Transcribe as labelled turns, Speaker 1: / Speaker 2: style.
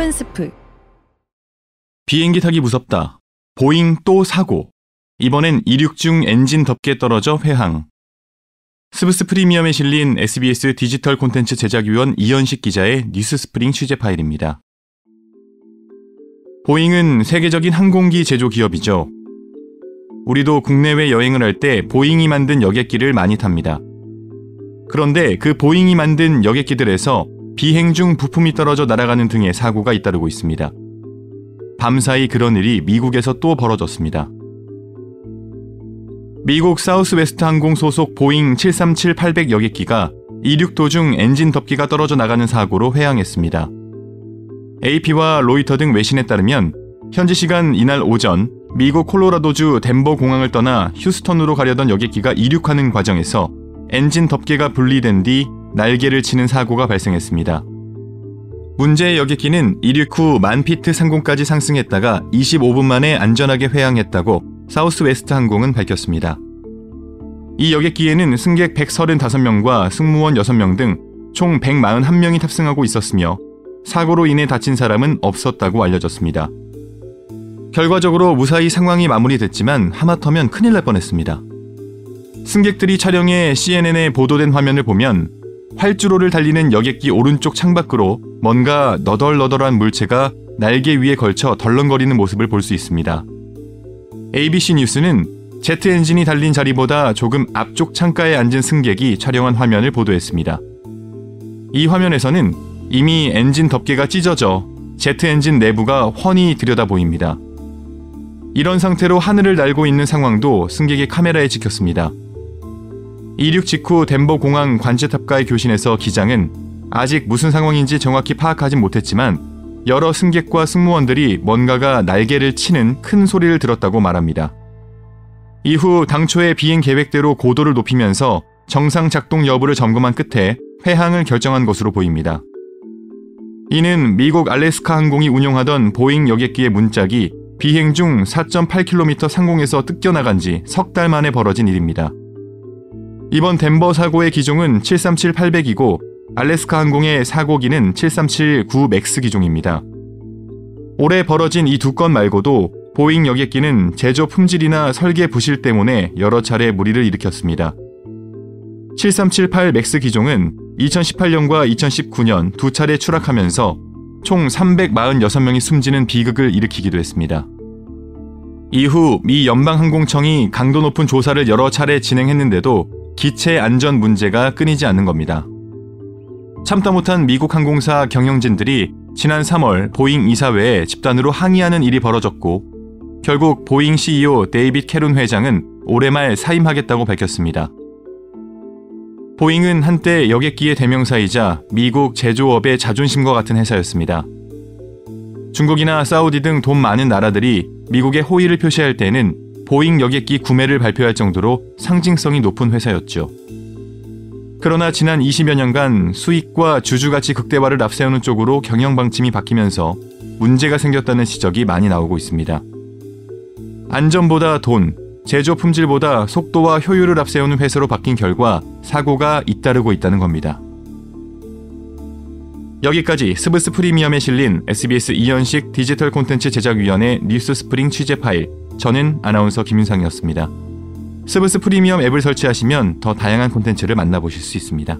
Speaker 1: 짧은 스프.
Speaker 2: 비행기 타기 무섭다. 보잉 또 사고. 이번엔 이륙 중 엔진 덮개 떨어져 회항. 스브스 프리미엄에 실린 SBS 디지털 콘텐츠 제작위원 이현식 기자의 뉴스스프링 취재 파일입니다. 보잉은 세계적인 항공기 제조 기업이죠. 우리도 국내외 여행을 할 때 보잉이 만든 여객기를 많이 탑니다. 그런데 그 보잉이 만든 여객기들에서 비행 중 부품이 떨어져 날아가는 등의 사고가 잇따르고 있습니다. 밤사이 그런 일이 미국에서 또 벌어졌습니다. 미국 사우스웨스트 항공 소속 보잉 737-800 여객기가 이륙 도중 엔진 덮개가 떨어져 나가는 사고로 회항했습니다. AP와 로이터 등 외신에 따르면 현지 시간 이날 오전 미국 콜로라도주 덴버 공항을 떠나 휴스턴으로 가려던 여객기가 이륙하는 과정에서 엔진 덮개가 분리된 뒤 날개를 치는 사고가 발생했습니다. 문제의 여객기는 이륙 후 10,000피트 상공까지 상승했다가 25분 만에 안전하게 회항했다고 사우스웨스트 항공은 밝혔습니다. 이 여객기에는 승객 135명과 승무원 6명 등 총 141명이 탑승하고 있었으며 사고로 인해 다친 사람은 없었다고 알려졌습니다. 결과적으로 무사히 상황이 마무리됐지만 하마터면 큰일 날 뻔했습니다. 승객들이 촬영해 CNN에 보도된 화면을 보면 활주로를 달리는 여객기 오른쪽 창밖으로 뭔가 너덜너덜한 물체가 날개 위에 걸쳐 덜렁거리는 모습을 볼 수 있습니다. ABC 뉴스는 제트 엔진이 달린 자리보다 조금 앞쪽 창가에 앉은 승객이 촬영한 화면을 보도했습니다. 이 화면에서는 이미 엔진 덮개가 찢어져 제트 엔진 내부가 훤히 들여다 보입니다. 이런 상태로 하늘을 날고 있는 상황도 승객의 카메라에 찍혔습니다. 이륙 직후 덴버 공항 관제탑과의 교신에서 기장은 아직 무슨 상황인지 정확히 파악하진 못했지만 여러 승객과 승무원들이 뭔가가 날개를 치는 큰 소리를 들었다고 말합니다. 이후 당초의 비행 계획대로 고도를 높이면서 정상 작동 여부를 점검한 끝에 회항을 결정한 것으로 보입니다. 이는 미국 알래스카 항공이 운용하던 보잉 여객기의 문짝이 비행 중 4.8km 상공에서 뜯겨나간 지 석 달 만에 벌어진 일입니다. 이번 덴버 사고의 기종은 737-800이고 알래스카 항공의 사고기는 737-9 맥스 기종입니다. 올해 벌어진 이 두 건 말고도 보잉 여객기는 제조 품질이나 설계 부실 때문에 여러 차례 물의를 일으켰습니다. 737-8 맥스 기종은 2018년과 2019년 두 차례 추락하면서 총 346명이 숨지는 비극을 일으키기도 했습니다. 이후 미 연방항공청이 강도 높은 조사를 여러 차례 진행했는데도 기체 안전 문제가 끊이지 않는 겁니다. 참다 못한 미국 항공사 경영진들이 지난 3월 보잉 이사회에 집단으로 항의하는 일이 벌어졌고 결국 보잉 CEO 데이빗 캐룬 회장은 올해 말 사임하겠다고 밝혔습니다. 보잉은 한때 여객기의 대명사이자 미국 제조업의 자존심과 같은 회사였습니다. 중국이나 사우디 등 돈 많은 나라들이 미국에 호의를 표시할 때는 보잉 여객기 구매를 발표할 정도로 상징성이 높은 회사였죠. 그러나 지난 20여 년간 수익과 주주가치 극대화를 앞세우는 쪽으로 경영 방침이 바뀌면서 문제가 생겼다는 지적이 많이 나오고 있습니다. 안전보다 돈, 제조 품질보다 속도와 효율을 앞세우는 회사로 바뀐 결과 사고가 잇따르고 있다는 겁니다. 여기까지 스브스 프리미엄에 실린 SBS 이현식 디지털 콘텐츠 제작위원회 뉴스 스프링 취재 파일, 저는 아나운서 김윤상이었습니다. 스브스 프리미엄 앱을 설치하시면 더 다양한 콘텐츠를 만나보실 수 있습니다.